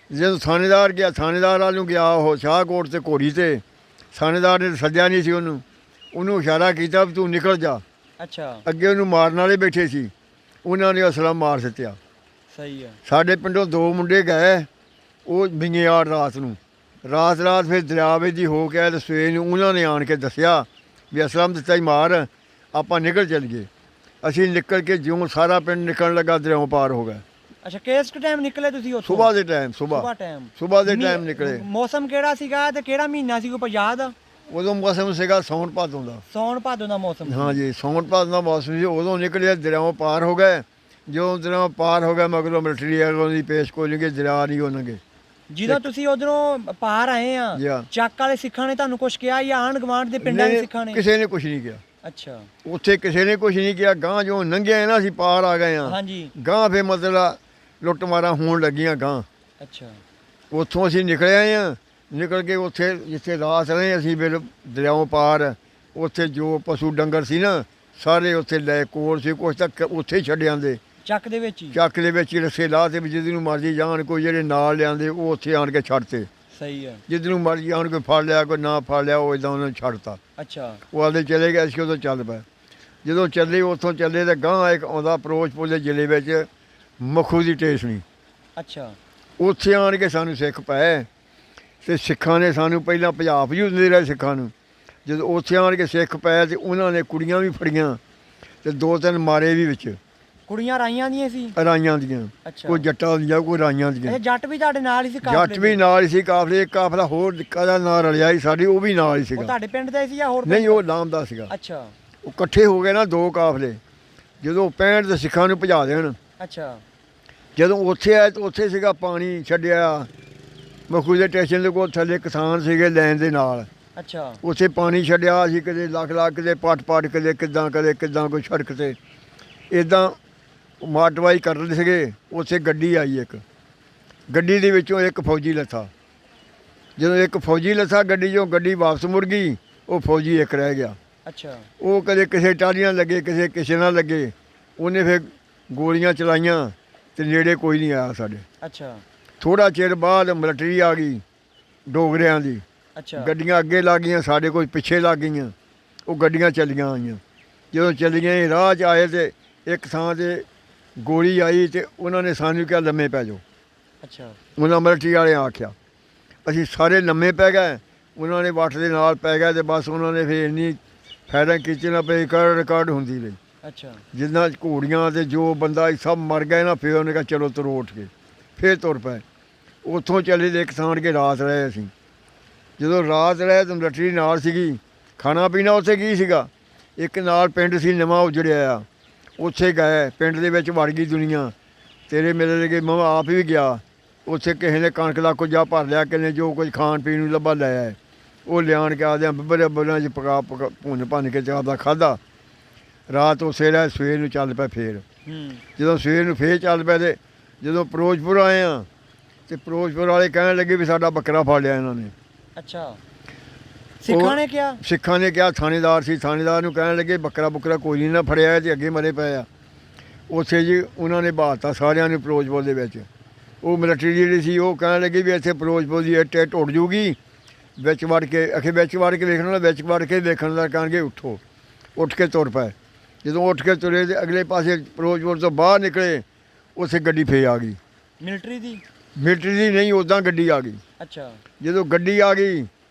ਜਦੋਂ ਥਾਣੇਦਾਰ ਗਿਆ, ਥਾਣੇਦਾਰ ਵੱਲ ਨੂੰ ਗਿਆ, ਉਹ ਸ਼ਾਹਕੋਟ ਤੇ ਘੋੜੀ ਤੇ। ਥਾਣੇਦਾਰ ਨੇ ਸੱਦਿਆ ਨਹੀਂ ਸੀ ਉਹਨੂੰ, ਉਹਨੂੰ ਇਸ਼ਾਰਾ ਕੀਤਾ ਵੀ ਤੂੰ ਨਿਕਲ ਜਾ। ਅੱਛਾ। ਅੱਗੇ ਉਹਨੂੰ ਮਾਰਨ ਵਾਲੇ ਬੈਠੇ ਸੀ, ਉਹਨਾਂ ਨੇ ਅਸਲਾ ਮਾਰ ਦਿੱਤਿਆ। ਸਹੀ ਆ। ਸਾਡੇ ਪਿੰਡੋਂ 2 ਮੁੰਡੇ ਗਏ, ਉਹ ਬਿੰਗੇਆੜ ਰਾਤ ਨੂੰ। ਰਾਤ ਫਿਰ ਦਰਿਆ ਵਿੱਚ ਦੀ ਹੋ ਕੇ ਆਏ, ਤੇ ਸਵੇਰ ਨੂੰ ਉਹਨਾਂ ਨੇ ਆਣ ਕੇ ਦੱਸਿਆ ਵੀ ਅਸਲਮ ਦਿੱਤਾ ਹੀ ਮਾਰ, ਆਪਾਂ ਨਿਕਲ ਚੱਲ ਗਏ। ਅਸੀਂ ਨਿਕਲ ਕੇ ਜਿਉਂ ਸਾਰਾ ਪਿੰਡ ਨਿਕਲਣ ਲੱਗਾ, ਦਰਿਆਓਂ ਪਾਰ ਹੋ ਗਏ। ਅੱਛਾ, ਕਿਸ ਟਾਈਮ ਨਿਕਲੇ ਤੁਸੀਂ ਉੱਥੋਂ? ਸੁਬਾਹ ਦੇ ਟਾਈਮ। ਸੁਬਾਹ ਦੇ ਟਾਈਮ ਨਿਕਲੇ। ਮੌਸਮ ਕਿਹੜਾ ਸੀਗਾ ਤੇ ਕਿਹੜਾ ਮਹੀਨਾ ਸੀ, ਕੋਈ ਯਾਦ ਆ? ਉਦੋਂ ਮੌਸਮ ਸੀਗਾ ਸਾਉਣ ਭਾਦੋਂ ਦਾ। ਸਾਉਣ ਭਾਦੋਂ ਦਾ ਮੌਸਮ? ਹਾਂਜੀ, ਸਾਉਣ ਭਾਦੋਂ ਦਾ ਮੌਸਮ ਸੀ। ਉਦੋਂ ਨਿਕਲੇ, ਦਰਿਆਓਂ ਪਾਰ ਹੋ ਗਏ। ਜਦੋਂ ਦਰਿਆਓਂ ਪਾਰ ਹੋ ਗਏ, ਮਗਰੋਂ ਮਿਲਟਰੀ ਵਾਲੋਂ ਦੀ ਪੇਸ਼ ਕੋਲਣਗੇ, ਦਰਿਆ ਨਹੀਂ ਹੋਣਗੇ। ਜਦੋਂ ਤੁਸੀਂ ਉਧਰੋਂ ਪਾਰ ਆਏ ਆ, ਚੱਕ ਵਾਲੇ ਸਿੱਖਾਂ ਨੇ ਤੁਹਾਨੂੰ ਕੁਝ ਕਿਹਾ ਜਾਂ ਆਂਢ ਗੁਆਂਢ ਦੇ ਪਿੰਡਾਂ ਦੇ ਸਿੱਖਾਂ ਨੇ? ਕਿਸੇ ਨੇ ਕੁਝ ਨਹੀਂ ਕਿਹਾ। ਅੱਛਾ। ਉੱਥੇ ਕਿਸੇ ਨੇ ਕੁਝ ਨਹੀਂ ਕਿਹਾ। ਗਾਂ ਜੋ ਲੰਘਿਆ ਨਾ, ਅਸੀਂ ਪਾਰ ਆ ਗਏ ਆ। ਹਾਂਜੀ। ਗਾਂ ਫੇ ਮਤਲਬ ਲੁੱਟ ਮਾਰਾਂ ਹੋਣ ਲੱਗੀਆਂ ਗਾਂ। ਅੱਛਾ। ਉੱਥੋਂ ਅਸੀਂ ਨਿਕਲ ਆਏ ਹਾਂ। ਨਿਕਲ ਕੇ ਉੱਥੇ ਜਿੱਥੇ ਰਾਤ ਰਹੇ ਅਸੀਂ ਫਿਰ ਦਰਿਆਓਂ ਪਾਰ, ਉੱਥੇ ਜੋ ਪਸ਼ੂ ਡੰਗਰ ਸੀ ਨਾ ਸਾਰੇ ਉੱਥੇ ਲੈ ਕੋਲ ਸੀ, ਕੁਛ ਤੱਕ ਉੱਥੇ ਹੀ ਛੱਡ ਆਂਦੇ ਚੱਕ ਦੇ ਵਿੱਚ ਹੀ। ਚੱਕ ਦੇ ਵਿੱਚ ਹੀ ਰੱਸੇ ਲਾਹ ਤੇ ਵੀ ਜਿੱਦ ਨੂੰ ਮਰਜੀ ਜਾਣ, ਕੋਈ ਜਿਹੜੇ ਨਾਲ ਲਿਆਂਦੇ ਉਹ ਉੱਥੇ ਆਣ ਕੇ ਛੱਡਤੇ। ਸਹੀ ਹੈ। ਜਿੱਦ ਨੂੰ ਮਰਜੀ ਆਣ ਕੋਈ ਫੜ ਲਿਆ ਕੋਈ ਨਾ ਫੜ ਲਿਆ, ਉਹ ਇਦਾਂ ਉਹਨਾਂ ਨੂੰ ਛੱਡਤਾ। ਅੱਛਾ। ਉਹ ਆਦੇ ਚਲੇ ਗਏ, ਅਸੀਂ ਉਦੋਂ ਚੱਲ ਪਏ। ਜਦੋਂ ਚੱਲੇ ਉੱਥੋਂ ਚੱਲੇ ਤਾਂ ਗਾਂਹ ਇੱਕ ਆਉਂਦਾ ਫਿਰੋਜ਼ਪੁਰ ਦੇ ਜ਼ਿਲ੍ਹੇ ਵਿੱਚ ਮਖੂ ਦੀ ਟੇਸਣੀ, ਅੱਛਾ। ਉੱਥੇ ਆਣ ਕੇ ਸਾਨੂੰ ਸਿੱਖ ਪਏ ਅਤੇ ਸਿੱਖਾਂ ਨੇ ਸਾਨੂੰ ਪਹਿਲਾਂ ਭਜਾ ਭਜੂਦੇ ਰਹੇ ਸਿੱਖਾਂ ਨੂੰ। ਜਦੋਂ ਉੱਥੇ ਆਣ ਕੇ ਸਿੱਖ ਪਏ ਅਤੇ ਉਹਨਾਂ ਨੇ ਕੁੜੀਆਂ ਵੀ ਫੜੀਆਂ ਅਤੇ 2-3 ਮਾਰੇ ਵੀ ਵਿੱਚ, ਕੁੜੀਆਂ ਰਾਈਆਂ ਦੀਆਂ ਸੀ? ਰਾਈਆਂ ਦੀਆਂ, ਅੱਛਾ। ਕੋਈ ਜੱਟਾਂ ਦੀਆਂ ਕੋਈ ਰਾਈਆਂ ਦੀਆਂ। ਇਹ ਜੱਟ ਵੀ ਤੁਹਾਡੇ ਨਾਲ ਹੀ ਸੀ? ਜੱਟ ਵੀ ਨਾਲ ਹੀ ਸੀ ਕਾਫਲੇ। ਇੱਕ ਕਾਫਲਾ ਹੋਰ ਕਾਹਦਾ ਨਾਂ ਰਲਿਆ ਸੀ ਸਾਡੀ, ਉਹ ਵੀ ਨਾਲ ਹੀ ਉਹ ਸੀਗਾ। ਤੁਹਾਡੇ ਪਿੰਡ ਦਾ ਹੀ ਸੀ ਜਾਂ ਹੋਰ? ਨਹੀਂ, ਉਹ ਨਾਮ ਦਾ ਸੀਗਾ। ਅੱਛਾ। ਉਹ ਇਕੱਠੇ ਹੋ ਗਏ ਨਾ 2 ਕਾਫਲੇ, ਜਦੋਂ 65 ਦੇ ਸਿੱਖਾਂ ਨੂੰ ਭਜਾ ਦੇਣ। ਅੱਛਾ। ਜਦੋਂ ਉੱਥੇ ਆਏ ਤਾਂ ਉੱਥੇ ਸੀਗਾ ਪਾਣੀ ਛੱਡਿਆ ਮਖੂ ਦੇ ਸਟੇਸ਼ਨ ਦੇ ਕੋਲ, ਥੱਲੇ ਕਿਸਾਨ ਸੀਗੇ ਲੈਣ ਦੇ ਨਾਲ। ਅੱਛਾ। ਉੱਥੇ ਪਾਣੀ ਛੱਡਿਆ ਅਸੀਂ, ਕਦੇ ਲੱਖ ਲੱਖ ਕਦੇ ਪੱਟ ਕਦੇ ਕਿੱਦਾਂ ਕੋਈ ਸੜਕ 'ਤੇ ਇੱਦਾਂ ਮਾਟਵਾਈ ਕਰ ਰਹੇ ਸੀਗੇ। ਉੱਥੇ ਗੱਡੀ ਆਈ, ਇੱਕ ਗੱਡੀ ਦੇ ਵਿੱਚੋਂ ਇੱਕ ਫੌਜੀ ਲੱਥਾ। ਜਦੋਂ ਇੱਕ ਫੌਜੀ ਲੱਥਾ ਗੱਡੀ 'ਚੋਂ, ਗੱਡੀ ਵਾਪਸ ਮੁੜ ਗਈ, ਉਹ ਫੌਜੀ ਇੱਕ ਰਹਿ ਗਿਆ। ਅੱਛਾ। ਉਹ ਕਦੇ ਕਿਸੇ ਟਾਹਲੀਆਂ ਲੱਗੇ, ਕਿਸੇ ਨਾਲ ਲੱਗੇ, ਉਹਨੇ ਫਿਰ ਗੋਲੀਆਂ ਚਲਾਈਆਂ ਤੇ ਨੇੜੇ ਕੋਈ ਨਹੀਂ ਆਇਆ ਸਾਡੇ। ਅੱਛਾ। ਥੋੜ੍ਹਾ ਚਿਰ ਬਾਅਦ ਮਿਲਟਰੀ ਆ ਗਈ ਡੋਗਰਿਆਂ ਦੀ। ਅੱਛਾ। ਗੱਡੀਆਂ ਅੱਗੇ ਲੱਗ ਗਈਆਂ, ਸਾਡੇ ਕੋਈ ਪਿੱਛੇ ਲੱਗ ਗਈਆਂ। ਉਹ ਗੱਡੀਆਂ ਚੱਲੀਆਂ ਆਈਆਂ। ਜਦੋਂ ਚੱਲੀਆਂ ਰਾਹ 'ਚ ਆਏ ਤੇ ਇੱਕ ਥਾਂ 'ਤੇ ਗੋਲੀ ਆਈ ਤੇ ਉਹਨਾਂ ਨੇ ਸਾਨੂੰ ਕਿਹਾ ਲੰਮੇ ਪੈ ਜਾਓ। ਅੱਛਾ। ਉਹਨਾਂ ਮਿਲਟਰੀ ਵਾਲਿਆਂ ਆਖਿਆ, ਅਸੀਂ ਸਾਰੇ ਲੰਮੇ ਪੈ ਗਏ। ਉਹਨਾਂ ਨੇ ਵੱਟ ਦੇ ਨਾਲ ਪੈ ਗਏ ਤੇ ਬਸ ਉਹਨਾਂ ਨੇ ਫਿਰ ਇੰਨੀ ਫਾਇਰਿੰਗ ਕੀਤੀ ਨਾ ਪਈ, ਰਿਕਾਰਡ ਹੁੰਦੀ ਰਹੀ। ਅੱਛਾ। ਜਿੰਨਾ ਘੋੜੀਆਂ ਤੇ ਜੋ ਬੰਦਾ ਸੀ ਸਭ ਮਰ ਗਏ ਨਾ। ਫਿਰ ਉਹਨੇ ਕਿਹਾ ਚਲੋ ਤੁਰੋ, ਉੱਠ ਕੇ ਫਿਰ ਤੁਰ ਪਏ। ਉੱਥੋਂ ਚੱਲੇ ਤੇ ਇੱਕ ਥਾਂ ਕੇ ਰਾਤ ਰਹੇ ਅਸੀਂ। ਜਦੋਂ ਰਾਤ ਰਹੇ ਤਾਂ ਮਿਲਟਰੀ ਨਾਲ ਸੀਗੀ। ਖਾਣਾ ਪੀਣਾ ਉੱਥੇ ਕੀ ਸੀਗਾ, ਇੱਕ ਨਾਲ ਪਿੰਡ ਸੀ ਨਵਾਂ ਉਜੜਿਆ ਆ, ਉੱਥੇ ਗਏ। ਪਿੰਡ ਦੇ ਵਿੱਚ ਵੜ ਗਈ ਦੁਨੀਆ, ਤੇਰੇ ਮੇਰੇ ਲਗੇ। ਮੈਂ ਆਪ ਵੀ ਗਿਆ ਉੱਥੇ। ਕਿਸੇ ਨੇ ਕਣਕ ਦਾ ਕੁਝਾ ਭਰ ਲਿਆ, ਕਿਸੇ ਨੇ ਜੋ ਕੁਝ ਖਾਣ ਪੀਣ ਨੂੰ ਲੱਭਾ ਲੈ ਆਏ। ਉਹ ਲਿਆਣ ਕੇ ਆਦਿਆਂ ਬੱਬਰਾਂ 'ਚ ਪਕਾ ਭੁੰਨ ਕੇ ਚਾਹ ਦਾ ਖਾਧਾ। ਰਾਤ ਉਸੇ ਰਹਿ, ਸਵੇਰ ਨੂੰ ਚੱਲ ਪਏ ਫੇਰ। ਜਦੋਂ ਸਵੇਰ ਨੂੰ ਫੇਰ ਚੱਲ ਪਏ ਤੇ ਜਦੋਂ ਫਿਰੋਜ਼ਪੁਰ ਆਏ ਆ ਤੇ ਫਿਰੋਜ਼ਪੁਰ ਵਾਲੇ ਕਹਿਣ ਲੱਗੇ ਵੀ ਸਾਡਾ ਬੱਕਰਾ ਫੜ ਲਿਆ ਇਹਨਾਂ ਨੇ। ਅੱਛਾ। ਸਿੱਖਾਂ ਨੇ ਕਿਹਾ? ਸਿੱਖਾਂ ਨੇ ਕਿਹਾ, ਥਾਣੇਦਾਰ ਸੀ, ਥਾਣੇਦਾਰ ਨੂੰ ਕਹਿਣ ਲੱਗੇ ਬੱਕਰਾ ਕੋਈ ਨਹੀਂ ਨਾ ਫੜਿਆ ਤੇ ਅੱਗੇ ਮਰੇ ਪਏ ਆ। ਉੱਥੇ ਜੀ ਉਹਨਾਂ ਨੇ ਬਾਤਾ ਸਾਰਿਆਂ ਨੂੰ ਫਿਰੋਜ਼ਪੁਰ ਦੇ ਵਿੱਚ। ਉਹ ਮਿਲਟਰੀ ਜਿਹੜੀ ਸੀ ਉਹ ਕਹਿਣ ਲੱਗੀ ਵੀ ਇੱਥੇ ਫਿਰੋਜ਼ਪੁਰ ਦੀ ਇੱਟ ਉੱਡ ਜੂਗੀ, ਵਿੱਚ ਵੜ ਕੇ ਅਖੇ ਵਿੱਚ ਵੜ ਕੇ ਵੇਖਣ ਵਾਲਾ ਵਿੱਚ ਵੜ ਕੇ ਦੇਖਣ ਦਾ ਕਹਿਣਗੇ ਉੱਠੋ। ਉੱਠ ਕੇ ਤੁਰ ਪਏ। ਜਦੋਂ ਉੱਠ ਕੇ ਤੁਰੇ ਤੇ ਅਗਲੇ ਪਾਸੇ ਫਿਰੋਜ਼ਪੁਰ ਤੋਂ ਬਾਹਰ ਨਿਕਲੇ, ਉੱਥੇ ਗੱਡੀ ਫੇਰ ਆ ਗਈ। ਮਿਲਟਰੀ ਦੀ? ਮਿਲਟਰੀ ਦੀ ਨਹੀਂ, ਉੱਦਾਂ ਗੱਡੀ ਆ ਗਈ। ਅੱਛਾ। ਜਦੋਂ ਗੱਡੀ ਆ ਗਈ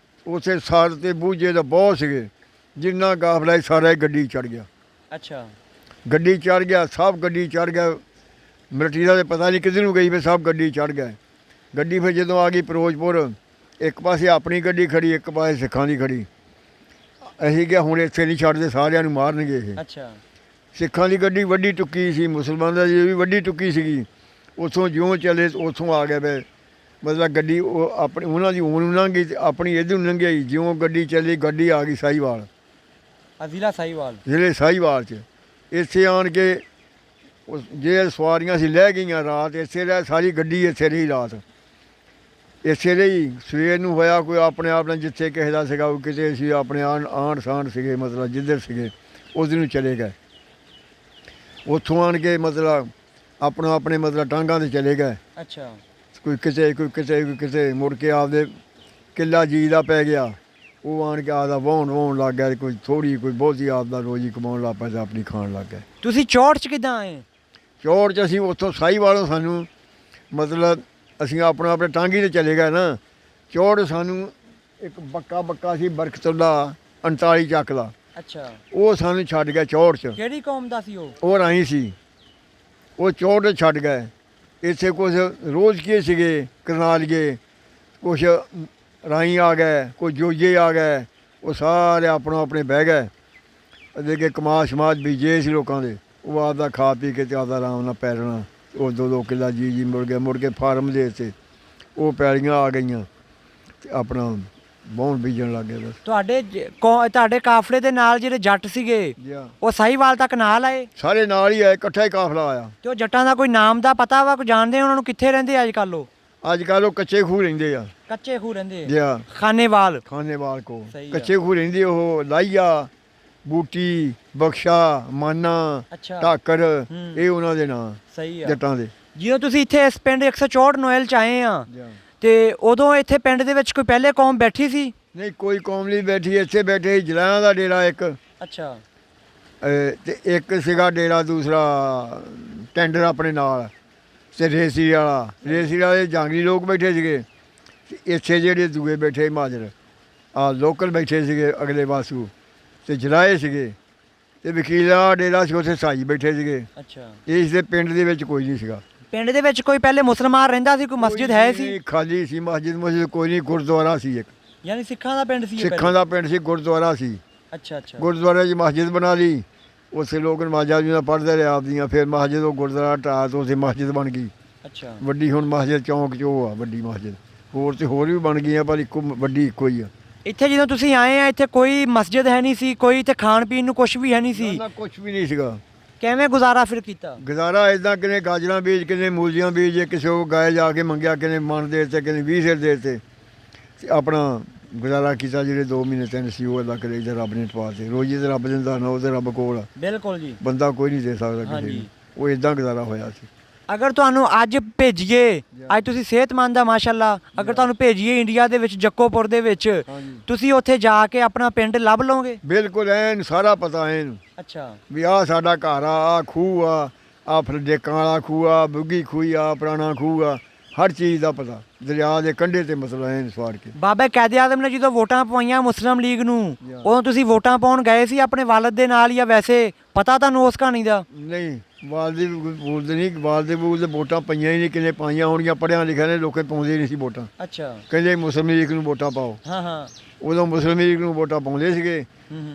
ਉੱਥੇ ਸਾਰ ਤੇ ਬੂਝੇ ਤਾਂ ਬਹੁਤ ਸੀਗੇ, ਜਿੰਨਾ ਕਾਫਲਾ ਸਾਰਾ ਹੀ ਗੱਡੀ ਚੜ੍ਹ ਗਿਆ। ਅੱਛਾ। ਗੱਡੀ ਚੜ੍ਹ ਗਿਆ, ਸਭ ਗੱਡੀ ਚੜ੍ਹ ਗਿਆ। ਮਿਲਟਰੀ ਦਾ ਤਾਂ ਪਤਾ ਨਹੀਂ ਕਿੱਧਰ ਨੂੰ ਗਈ, ਫਿਰ ਸਭ ਗੱਡੀ ਚੜ੍ਹ ਗਏ। ਗੱਡੀ ਫਿਰ ਜਦੋਂ ਆ ਗਈ ਫਿਰੋਜ਼ਪੁਰ, ਇੱਕ ਪਾਸੇ ਆਪਣੀ ਗੱਡੀ ਖੜੀ, ਇੱਕ ਪਾਸੇ ਸਿੱਖਾਂ ਦੀ ਖੜੀ। ਅਸੀਂ ਕਿਹਾ ਹੁਣ ਇੱਥੇ ਨਹੀਂ ਛੱਡਦੇ, ਸਾਰਿਆਂ ਨੂੰ ਮਾਰਨਗੇ ਇਹ। ਅੱਛਾ। ਸਿੱਖਾਂ ਦੀ ਗੱਡੀ ਵੱਡੀ ਟੁੱਕੀ ਸੀ, ਮੁਸਲਮਾਨਾਂ ਦੀ ਵੀ ਵੱਡੀ ਟੁੱਕੀ ਸੀਗੀ। ਉੱਥੋਂ ਜਿਉਂ ਚੱਲੇ ਉੱਥੋਂ ਆ ਗਏ ਵੇ, ਮਤਲਬ ਗੱਡੀ ਉਹ ਆਪਣੀ ਉਹਨਾਂ ਦੀ ਉਹਨੂੰ ਲੰਘ ਤੇ ਆਪਣੀ ਇੱਧਰ ਨੂੰ ਲੰਘਿਆ। ਜਿਉਂ ਗੱਡੀ ਚੱਲੀ, ਗੱਡੀ ਆ ਗਈ ਸਾਹੀਵਾਲ, ਜ਼ਿਲ੍ਹਾ ਸਾਹੀਵਾਲ, ਜ਼ਿਲ੍ਹੇ ਸਾਹੀਵਾਲ 'ਚ। ਇੱਥੇ ਆਣ ਕੇ ਜੇ ਸਵਾਰੀਆਂ ਸੀ ਲੈ ਗਈਆਂ, ਰਾਤ ਇੱਥੇ ਰਹਿ, ਸਾਰੀ ਗੱਡੀ ਇੱਥੇ ਰਹੀ ਰਾਤ। ਇਸੇ ਲਈ ਸਵੇਰ ਨੂੰ ਹੋਇਆ ਕੋਈ ਆਪਣੇ ਆਪ ਨਾਲ, ਜਿੱਥੇ ਕਿਸੇ ਦਾ ਸੀਗਾ ਉਹ ਕਿਤੇ ਸੀ ਆਪਣੇ ਆਂਢ ਸਾਂਢ ਸੀਗੇ, ਮਤਲਬ ਜਿੱਧਰ ਸੀਗੇ ਉਧਰ ਨੂੰ ਚਲੇ ਗਏ। ਉੱਥੋਂ ਆਣ ਕੇ ਮਤਲਬ ਆਪਣੇ ਮਤਲਬ ਟਾਂਗਾਂ 'ਤੇ ਚਲੇ ਗਏ। ਅੱਛਾ। ਕੋਈ ਕਿਤੇ ਮੁੜ ਕੇ ਆਪਦੇ ਕਿੱਲਾ ਜੀ ਦਾ ਪੈ ਗਿਆ। ਉਹ ਆਣ ਕੇ ਆਪਦਾ ਵਾਹੁਣ ਲੱਗ ਗਿਆ। ਕੋਈ ਥੋੜ੍ਹੀ ਕੋਈ ਬਹੁਤੀ ਆਪਦਾ ਰੋਜ਼ੀ ਕਮਾਉਣ ਲੱਗ ਪਿਆ ਤੇ ਆਪਣੀ ਖਾਣ ਲੱਗ ਗਏ। ਤੁਸੀਂ ਚੌੜ 'ਚ ਕਿੱਦਾਂ ਆਏ? ਚੌੜ 'ਚ ਅਸੀਂ ਉੱਥੋਂ ਸਾਹੀਵਾਲੋਂ ਸਾਨੂੰ ਮਤਲਬ ਅਸੀਂ ਆਪਣੇ ਟਾਂਗੀ 'ਤੇ ਚਲੇ ਗਏ ਨਾ। ਚੌੜ ਸਾਨੂੰ ਇੱਕ ਬੱਕਾ ਸੀ ਬਰਕਤੁੱਲਾ 39 ਚੱਕ ਦਾ। ਅੱਛਾ। ਉਹ ਸਾਨੂੰ ਛੱਡ ਗਿਆ ਚੌੜ 'ਚ। ਕਿਹੜੀ ਕੌਮ ਦਾ ਸੀ ਉਹ? ਉਹ ਰਾਈ ਸੀ। ਉਹ ਚੌੜ 'ਚ ਛੱਡ ਗਏ। ਇੱਥੇ ਕੁਛ ਰੋਜ਼ ਕੀ ਸੀਗੇ ਕਰਨਾਲੀਏ, ਕੁਛ ਰਾਈ ਆ ਗਏ, ਕੋਈ ਜੋਜੇ ਆ ਗਏ। ਉਹ ਸਾਰੇ ਆਪਣੇ ਬਹਿ ਗਏ। ਅੱਗੇ ਕਿ ਕਮਾਦ ਬੀਜੇ ਸੀ ਲੋਕਾਂ ਦੇ, ਉਹ ਆਪਦਾ ਖਾ ਪੀ ਕੇ ਤੇ ਆਪਦਾ ਆਰਾਮ ਨਾਲ ਪੈਰਨਾ। ਉਹ 2 ਕਿੱਲਾ ਜੀ ਮੁੜ ਕੇ ਫਾਰਮ ਦੇ ਤੇ ਉਹ ਪੈਲੀਆਂ ਆ ਗਈਆਂ ਤੇ ਆਪਣਾ ਵਾਹੁਣ ਬੀਜਣ ਲੱਗ ਗਏ। ਬਸ ਤੁਹਾਡੇ ਕਾਫਲੇ ਦੇ ਨਾਲ ਜਿਹੜੇ ਜੱਟ ਸੀਗੇ ਉਹ ਸਾਹੀਵਾਲ ਤੱਕ ਨਾਲ ਆਏ? ਸਾਰੇ ਨਾਲ ਹੀ ਆਏ, ਇਕੱਠਾ ਹੀ ਕਾਫਲਾ ਆਇਆ। ਤੇ ਉਹ ਜੱਟਾਂ ਦਾ ਕੋਈ ਨਾਮ ਦਾ ਪਤਾ ਵਾ, ਕੋਈ ਜਾਣਦੇ ਉਹਨਾਂ ਨੂੰ? ਕਿੱਥੇ ਰਹਿੰਦੇ ਅੱਜ ਕੱਲ੍ਹ? ਅੱਜ ਕੱਲ੍ਹ ਉਹ ਕੱਚੇ ਖੂਹ ਰਹਿੰਦੇ ਆ ਕੱਚੇ ਖੂਹ ਰਹਿੰਦੇ ਜਿਆ ਖਾਨੇਵਾਲ ਖਾਨੇਵਾਲ ਕੋ ਸਹੀ ਆ। ਕੱਚੇ ਖੂਹ ਰਹਿੰਦੇ ਉਹ ਲਾਈਆ ਬੂਟੀ ਬਖਸ਼ਾ ਮਾਨਾ ਅੱਛਾ ਢਾਕਰ ਹੂੰ। ਇਹ ਉਹਨਾਂ ਦੇ ਨਾਂ ਸਹੀ ਆ। ਜੱਟਾਂ ਦੇ ਜਦੋਂ ਤੁਸੀਂ ਇੱਥੇ ਇਸ ਪਿੰਡ 164 ਨੋਇਲ ਚ ਆਏ ਆ ਤੇ ਉਦੋਂ ਇੱਥੇ ਪਿੰਡ ਦੇ ਵਿੱਚ ਕੋਈ ਪਹਿਲੇ ਕੌਮ ਬੈਠੀ ਸੀ? ਨਹੀਂ ਕੋਈ ਕੌਮ ਨਹੀਂ ਬੈਠੀ ਇੱਥੇ ਬੈਠੇ ਜਲਾਇਆਂ ਦਾ ਡੇਰਾ ਇੱਕ ਅੱਛਾ ਤੇ ਇੱਕ ਸੀਗਾ ਡੇਰਾ ਦੂਸਰਾ ਟੈਂਡਰ ਆਪਣੇ ਨਾਲ ਤੇ ਰੇਸੀ ਵਾਲੇ ਜਾਂਗਲੀ ਲੋਕ ਬੈਠੇ ਸੀਗੇ ਤੇ ਇੱਥੇ ਜਿਹੜੇ ਦੂਏ ਬੈਠੇ ਮਾਜਰ ਆ ਲੋਕਲ ਬੈਠੇ ਸੀਗੇ ਅਗਲੇ ਪਾਸੂ ਤੇ ਜਲਾਏ ਸੀਗੇ ਤੇ ਵਕੀਲਾ ਡੇਰਾ ਸੀ ਉੱਥੇ ਸਾਈ ਬੈਠੇ ਸੀਗੇ। ਅੱਛਾ ਇਸ ਦੇ ਪਿੰਡ ਦੇ ਵਿੱਚ ਕੋਈ ਨਹੀਂ ਸੀਗਾ। ਪਿੰਡ ਦੇ ਵਿੱਚ ਕੋਈ ਪਹਿਲੇ ਮੁਸਲਮਾਨ ਰਹਿੰਦਾ ਸੀ? ਕੋਈ ਮਸਜਿਦ ਹੈ ਸੀ? ਨਹੀਂ, ਖਾਲੀ ਸੀ ਮਸਜਿਦ ਕੋਈ ਨਹੀਂ ਗੁਰਦੁਆਰਾ ਸੀ ਇੱਕ ਯਾਨੀ ਸਿੱਖਾਂ ਦਾ ਪਿੰਡ ਸੀ ਇਹ ਸਿੱਖਾਂ ਦਾ ਪਿੰਡ ਸੀ ਗੁਰਦੁਆਰਾ ਸੀ। ਅੱਛਾ ਅੱਛਾ ਗੁਰਦੁਆਰੇ 'ਚ ਮਸਜਿਦ ਬਣਾ ਲਈ ਉੱਥੇ ਲੋਕ ਨਮਾਜ਼ਾਂ ਜਿਹਨਾਂ ਪੜ੍ਹਦੇ ਰਹੇ ਆਪਦੀਆਂ ਫਿਰ ਮਸਜਿਦ ਉਹ ਗੁਰਦੁਆਰਾ ਢਾਹ ਤੋਂ ਉੱਥੇ ਮਸਜਿਦ ਬਣ ਗਈ ਅੱਛਾ ਵੱਡੀ। ਹੁਣ ਮਸਜਿਦ ਚੌਂਕ 'ਚ ਉਹ ਆ ਵੱਡੀ ਮਸਜਿਦ ਹੋਰ ਤੇ ਹੋਰ ਵੀ ਬਣ ਗਈਆਂ ਪਰ ਇੱਕੋ ਵੱਡੀ ਇੱਕੋ ਹੀ ਆ। ਇੱਥੇ ਜਦੋਂ ਤੁਸੀਂ ਆਏ ਆ ਇੱਥੇ ਕੋਈ ਮਸਜਿਦ ਹੈ ਨਹੀਂ ਸੀ, ਕੋਈ ਇੱਥੇ ਖਾਣ ਪੀਣ ਨੂੰ ਕੁਝ ਵੀ ਹੈ ਨਹੀਂ ਸੀ, ਨਾ ਕੁਝ ਵੀ ਨਹੀਂ ਸੀਗਾ। ਕਿਵੇਂ ਗੁਜ਼ਾਰਾ ਫਿਰ ਕੀਤਾ? ਗੁਜ਼ਾਰਾ ਇਦਾਂ ਕਿਨੇ ਗਾਜਰਾਂ ਬੀਜ ਕਿਨੇ ਮੂਲੀਆਂ ਬੀਜ ਕਿਸੇ ਉਹ ਗਾਏ ਜਾ ਕੇ ਮੰਗਿਆ ਕਿਨੇ ਮਣ ਦੇ ਤੇ ਕਿਨੇ 20 ਸਿਰ ਦੇ ਤੇ ਆਪਣਾ ਗੁਜ਼ਾਰਾ ਕੀਤਾ। ਜਿਹੜੇ 2 ਮਹੀਨੇ 3 ਸੀ ਉਹ ਅੱਲਾ ਕਰੇ ਜੇ ਰੱਬ ਨੇ ਟਪਾ ਤੇ ਰੋਜੀ ਤੇ ਰੱਬ ਦਿੰਦਾ ਨਾ ਉਹਦੇ ਰੱਬ ਕੋਲ ਆ। ਬਿਲਕੁਲ ਜੀ ਬੰਦਾ ਕੋਈ ਨਹੀਂ ਦੇ ਸਕਦਾ ਕਿਸੇ ਹਾਂਜੀ। ਨੂੰ। ਉਹ ਇਦਾਂ ਗੁਜ਼ਾਰਾ ਹੋਇਆ ਸੀ। ਅਗਰ ਤੁਹਾਨੂੰ ਅੱਜ ਭੇਜੀਏ, ਅੱਜ ਤੁਸੀਂ ਸਿਹਤਮੰਦ ਆ ਮਾਸ਼ਾਅੱਲਾ, ਅਗਰ ਤੁਹਾਨੂੰ ਭੇਜੀਏ ਇੰਡੀਆ ਦੇ ਵਿੱਚ ਜੱਕੋਪੁਰ ਦੇ ਵਿੱਚ, ਤੁਸੀਂ ਉੱਥੇ ਜਾ ਕੇ ਆਪਣਾ ਪਿੰਡ ਲੱਭ ਲਓਗੇ? ਬਿਲਕੁਲ ਐਨ ਸਾਰਾ ਪਤਾ ਐਨ ਅੱਛਾ ਵੀ ਆਹ ਸਾਡਾ ਘਰ ਆ ਖੂਹ ਆ ਫਰਡੇਕਾਂ ਵਾਲਾ ਖੂਹ ਆ ਬੁੱਗੀ ਖੂਹ ਆ ਪੁਰਾਣਾ ਖੂਹ ਆ ਹਰ ਚੀਜ਼ ਦਾ ਪਤਾ। ਦਰਿਆ ਦੇ ਕੰਢੇ ਤੇ ਮਸਲਾ ਐਨ ਸਵਾਰ ਕੇ। ਬਾਬਾ ਕਾਇਦੇ ਆਜ਼ਮ ਨੇ ਜਦੋਂ ਵੋਟਾਂ ਪਵਾਈਆਂ ਮੁਸਲਿਮ ਲੀਗ ਨੂੰ, ਉਦੋਂ ਤੁਸੀਂ ਵੋਟਾਂ ਪਾਉਣ ਗਏ ਸੀ ਆਪਣੇ ਵਾਲਦ ਦੇ ਨਾਲ ਜਾਂ ਵੈਸੇ ਪਤਾ ਤੁਹਾਨੂੰ ਉਸ ਕਹਾਣੀ ਦਾ? ਨਹੀਂ ਵਾਲਦੀ ਬੋਲਦੇ ਨਹੀਂ ਵਾਲਦੇ ਬੋਲਦੇ ਵੋਟਾਂ ਪਈਆਂ ਹੀ ਨਹੀਂ ਕਿਨੇ ਪਾਈਆਂ ਹੋਣਗੀਆਂ ਪੜ੍ਹਿਆ ਲਿਖਿਆ ਨੇ ਲੋਕਾਂ ਪਾਉਂਦੇ ਨਹੀਂ ਸੀ ਵੋਟਾਂ। ਅੱਛਾ ਕਹਿੰਦੇ ਮੁਸਲਿਮ ਲੀਗ ਨੂੰ ਵੋਟਾਂ ਪਾਓ। ਹਾਂ ਹਾਂ ਉਦੋਂ ਮੁਸਲਿਮ ਲੀਗ ਨੂੰ ਵੋਟਾਂ ਪਾਉਂਦੇ ਸੀਗੇ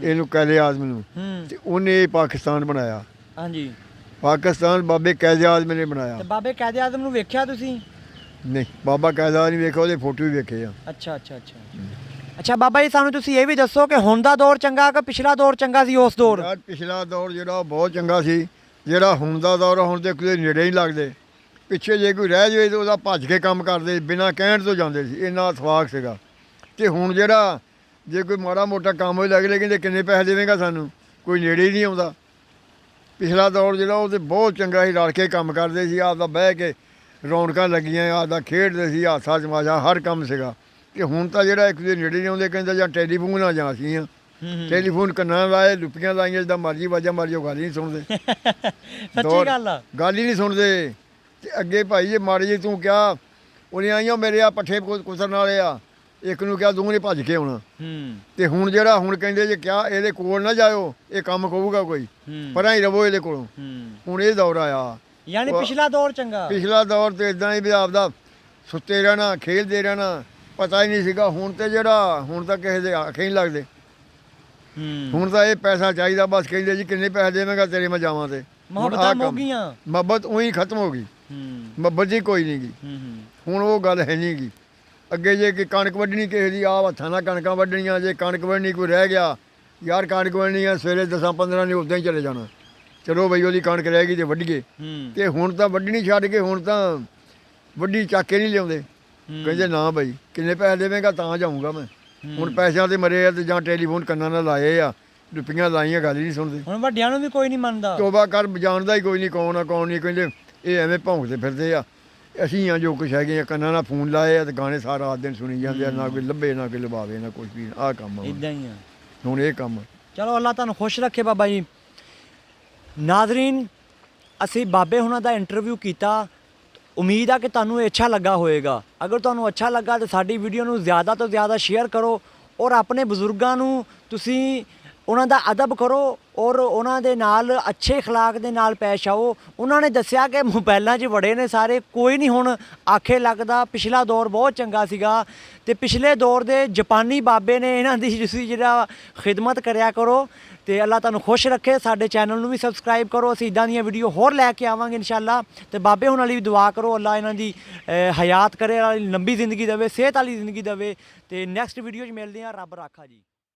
ਇਹਨੂੰ ਕਾਇਦੇ ਆਜ਼ਮ ਨੂੰ ਤੇ ਉਹਨੇ ਪਾਕਿਸਤਾਨ ਬਣਾਇਆ। ਹਾਂਜੀ ਪਾਕਿਸਤਾਨ ਬਾਬੇ ਕਾਇਦੇ ਆਜ਼ਮ ਨੇ ਬਣਾਇਆ। ਤੇ ਬਾਬੇ ਕਾਇਦੇ ਆਜ਼ਮ ਨੂੰ ਵੇਖਿਆ ਤੁਸੀਂ? ਨਹੀਂ ਬਾਬਾ ਕਾਇਦਾ ਨਹੀਂ ਵੇਖਿਆ ਉਹਦੇ ਫੋਟੋ ਵੀ ਵੇਖੇ ਆ। ਅੱਛਾ ਅੱਛਾ ਅੱਛਾ ਅੱਛਾ ਬਾਬਾ ਜੀ ਸਾਨੂੰ ਤੁਸੀਂ ਇਹ ਵੀ ਦੱਸੋ ਕਿ ਹੁਣ ਦਾ ਦੌਰ ਚੰਗਾ ਕਿ ਪਿਛਲਾ ਦੌਰ ਚੰਗਾ ਸੀ? ਉਸ ਦੌਰ ਯਾਰ ਪਿਛਲਾ ਦੌਰ ਜਿਹੜਾ ਉਹ ਬਹੁਤ ਚੰਗਾ ਸੀ। ਜਿਹੜਾ ਹੁਣ ਦਾ ਦੌਰ ਹੁਣ ਤੇ ਕੋਈ ਨੇੜੇ ਹੀ ਲੱਗਦੇ। ਪਿੱਛੇ ਜੇ ਕੋਈ ਰਹਿ ਜਾਵੇ ਤਾਂ ਉਹਦਾ ਭੱਜ ਕੇ ਕੰਮ ਕਰਦੇ ਬਿਨਾਂ ਕਹਿਣ ਤੋਂ ਜਾਂਦੇ ਸੀ ਇੰਨਾ ਇਤਫਾਕ ਸੀਗਾ। ਤੇ ਹੁਣ ਜਿਹੜਾ ਜੇ ਕੋਈ ਮਾੜਾ ਮੋਟਾ ਕੰਮ ਹੋਏ ਲੱਗਲੇ ਕਹਿੰਦੇ ਕਿੰਨੇ ਪੈਸੇ ਦੇਵੇਂਗਾ ਸਾਨੂੰ ਕੋਈ ਨੇੜੇ ਹੀ ਨਹੀਂ ਆਉਂਦਾ। ਪਿਛਲਾ ਦੌਰ ਜਿਹੜਾ ਉਹ ਤੇ ਬਹੁਤ ਚੰਗਾ ਸੀ ਰਲ ਕੇ ਕੰਮ ਕਰਦੇ ਸੀ ਆਪਦਾ ਬਹਿ ਕੇ ਰੌਣਕਾਂ ਲੱਗੀਆਂ ਆਪਦਾ ਖੇਡਦੇ ਸੀ ਹਾਸਾ ਤਮਾਸ਼ਾ ਹਰ ਕੰਮ ਸੀਗਾ। ਕਿ ਹੁਣ ਤਾਂ ਜਿਹੜਾ ਇੱਕ ਦੂਜੇ ਨੇੜੇ ਨਹੀਂ ਆਉਂਦੇ ਕਹਿੰਦਾ ਜਾਂ ਟੈਲੀਫੋਨ ਆ ਜਾਂ ਅਸੀਂ ਟੈਲੀਫੋਨ ਕੰਨਾਂ ਲਾਏ ਲੁੱਪੀਆਂ ਲਾਈਆਂ ਜਿੱਦਾਂ ਮਰਜ਼ੀ ਵਾਜਾਂ ਮਾਰੀ ਉਹ ਗੱਲ ਹੀ ਨਹੀਂ ਸੁਣਦੇ। ਸੱਚੀ ਗੱਲ ਆ ਗੱਲ ਹੀ ਨਹੀਂ ਸੁਣਦੇ। ਤੇ ਅੱਗੇ ਭਾਈ ਜੇ ਮਾੜੀ ਜੀ ਤੂੰ ਕਿਹਾ ਉਹਨੇ ਆਈਆਂ ਮੇਰੇ ਆ ਪੱਠੇ ਕੁਤਰਨ ਵਾਲੇ ਆ ਇੱਕ ਨੂੰ ਕਿਹਾ ਦੂੰਗੇ ਭੱਜ ਕੇ ਆਉਣਾ। ਤੇ ਹੁਣ ਜਿਹੜਾ ਹੁਣ ਕਹਿੰਦੇ ਜੇ ਕਿਹਾ ਇਹਦੇ ਕੋਲ ਨਾ ਜਾਇਓ ਇਹ ਕੰਮ ਕਹੂਗਾ ਕੋਈ ਪਰਾਂ ਹੀ ਰਵੋ ਇਹਦੇ ਕੋਲੋਂ। ਹੁਣ ਇਹ ਦੌਰ ਆਇਆ। ਯਾਨੀ ਪਿਛਲਾ ਦੌਰ ਚੰਗਾ? ਪਿਛਲਾ ਦੌਰ ਤੇ ਇਦਾਂ ਹੀ ਵੀ ਆਪਦਾ ਸੁੱਤੇ ਰਹਿਣਾ ਖੇਡਦੇ ਰਹਿਣਾ ਪਤਾ ਹੀ ਨਹੀਂ ਸੀਗਾ। ਹੁਣ ਤੇ ਜਿਹੜਾ ਹੁਣ ਤਾਂ ਕਿਸੇ ਦੇ ਆਖੇ ਨਹੀਂ ਲੱਗਦੇ। ਹੁਣ ਤਾਂ ਇਹ ਪੈਸਾ ਚਾਹੀਦਾ ਬਸ ਕਹਿੰਦੇ ਜੀ ਕਿੰਨੇ ਪੈਸੇ ਦੇਵੇਂਗਾ ਤੇਰੇ ਮੈਂ ਜਾਵਾਂ ਤੇ ਮੁਹੱਬਤਾਂ ਮੁੱਕ ਗਈਆਂ। ਮੁਹੱਬਤ ਉਹੀ ਖਤਮ ਹੋ ਗਈ। ਮੁਹੱਬਤ ਜੀ ਕੋਈ ਨਹੀਂ ਗੀ। ਹੁਣ ਉਹ ਗੱਲ ਹੈ ਨਹੀਂ ਗੀ। ਅੱਗੇ ਜੇ ਕਿ ਕਣਕ ਵੱਢਣੀ ਕਿਸੇ ਦੀ ਆਹ ਹੱਥਾਂ ਨਾਲ ਕਣਕਾਂ ਵੱਢਣੀਆਂ ਜੇ ਕਣਕ ਵੱਢਣੀ ਕੋਈ ਰਹਿ ਗਿਆ ਯਾਰ ਕਣਕ ਵੱਢਣੀ ਆ ਸਵੇਰੇ 10-15 ਨੇ ਉੱਦਾਂ ਹੀ ਚਲੇ ਜਾਣਾ। ਚਲੋ ਬਈ ਉਹਦੀ ਕਣਕ ਰਹਿ ਗਈ ਤੇ ਵੱਢੀਏ। ਤੇ ਹੁਣ ਤਾਂ ਵੱਢਣੀ ਛੱਡ ਕੇ ਹੁਣ ਤਾਂ ਵੱਢੀ ਚੱਕ ਕੇ ਨਹੀਂ ਲਿਆਉਂਦੇ। ਕਹਿੰਦੇ ਨਾ ਬਈ ਕਿੰਨੇ ਪੈਸੇ ਦੇਵੇਂਗਾ ਤਾਂ ਜਾਊਂਗਾ ਮੈਂ। ਹੁਣ ਪੈਸਿਆਂ ਤੇ ਮਰੇ ਆ ਤੇ ਜਾਂ ਟੈਲੀਫੋਨ ਕੰਨਾਂ ਨਾਲ ਲਾਏ ਆ ਰੁਪਈਆਂ ਲਾਈਆਂ ਗੱਲ ਹੀ ਨਹੀਂ ਸੁਣਦੇ। ਹੁਣ ਵੱਡਿਆਂ ਨੂੰ ਵੀ ਕੋਈ ਨਹੀਂ ਮੰਨਦਾ। ਤੋਬਾ ਕਰ ਜਾਣਦਾ ਹੀ ਕੋਈ ਨਹੀਂ ਕੌਣ ਆ ਕੌਣ ਨਹੀਂ। ਕਹਿੰਦੇ ਇਹ ਐਵੇਂ ਭੌਂਕਦੇ ਫਿਰਦੇ ਆ ਅਸੀਂ ਆ ਜੋ ਕੁਛ ਹੈਗੇ ਆ ਕੰਨਾਂ ਨਾਲ ਫੋਨ ਲਾਏ ਆ ਤੇ ਗਾਣੇ ਸਾਰਾ ਰਾਤ ਦਿਨ ਸੁਣੀ ਜਾਂਦੇ ਆ ਨਾ ਕੋਈ ਲੱਭੇ ਨਾ ਕੋਈ ਲਵਾਵੇ ਨਾ ਕੁਛ ਵੀ। ਆਹ ਕੰਮ ਆ ਇਦਾਂ ਹੀ ਆ ਹੁਣ ਇਹ ਕੰਮ। ਚਲੋ ਅੱਲਾ ਤੁਹਾਨੂੰ ਖੁਸ਼ ਰੱਖੇ ਬਾਬਾ ਜੀ। ਨਾਜ਼ਰੀਨ ਅਸੀਂ ਬਾਬੇ ਹੁਣਾਂ ਦਾ ਇੰਟਰਵਿਊ ਕੀਤਾ। ਉਮੀਦ ਆ ਕਿ ਤੁਹਾਨੂੰ ਇਹ ਅੱਛਾ ਲੱਗਾ ਹੋਵੇਗਾ। ਅਗਰ ਤੁਹਾਨੂੰ ਅੱਛਾ ਲੱਗਾ ਤਾਂ ਸਾਡੀ ਵੀਡੀਓ ਨੂੰ ਜ਼ਿਆਦਾ ਤੋਂ ਜ਼ਿਆਦਾ ਸ਼ੇਅਰ ਕਰੋ ਔਰ ਆਪਣੇ ਬਜ਼ੁਰਗਾਂ ਨੂੰ ਤੁਸੀਂ ਉਹਨਾਂ ਦਾ ਅਦਬ ਕਰੋ ਔਰ ਉਹਨਾਂ ਦੇ ਨਾਲ ਅੱਛੇ ਅਖਲਾਕ ਦੇ ਨਾਲ ਪੇਸ਼ ਆਓ। ਉਹਨਾਂ ਨੇ ਦੱਸਿਆ ਕਿ ਮੋਬਾਈਲਾਂ 'ਚ ਵੜੇ ਨੇ ਸਾਰੇ ਕੋਈ ਨਹੀਂ ਹੁਣ ਆਖੇ ਲੱਗਦਾ। ਪਿਛਲਾ ਦੌਰ ਬਹੁਤ ਚੰਗਾ ਸੀਗਾ ਤੇ ਪਿਛਲੇ ਦੌਰ ਦੇ ਜਾਪਾਨੀ ਬਾਬੇ ਨੇ ਇਹਨਾਂ ਦੀ ਤੁਸੀਂ ਜਿਹੜਾ ਖਿਦਮਤ ਕਰਿਆ ਕਰੋ ਤੇ ਅੱਲਾ ਤੁਹਾਨੂੰ ਖੁਸ਼ ਰੱਖੇ। ਸਾਡੇ ਚੈਨਲ ਨੂੰ ਵੀ ਸਬਸਕ੍ਰਾਈਬ ਕਰੋ। ਅਸੀਂ ਇਦਾਂ ਦੀਆਂ ਵੀਡੀਓ ਹੋਰ ਲੈ ਕੇ ਆਵਾਂਗੇ ਇਨਸ਼ਾਅੱਲਾ। ਤੇ ਬਾਬੇ ਹੁਣਾਂ ਲਈ ਵੀ ਦੁਆ ਕਰੋ ਅੱਲਾ ਇਹਨਾਂ ਦੀ ਹਯਾਤ ਕਰੇ, ਲੰਬੀ ਜ਼ਿੰਦਗੀ ਦੇਵੇ, ਸਿਹਤ ਵਾਲੀ ਜ਼ਿੰਦਗੀ ਦੇਵੇ। ਤੇ ਨੈਕਸਟ ਵੀਡੀਓ 'ਚ ਮਿਲਦੇ ਹਾਂ। ਰੱਬ ਰਾਖਾ ਜੀ।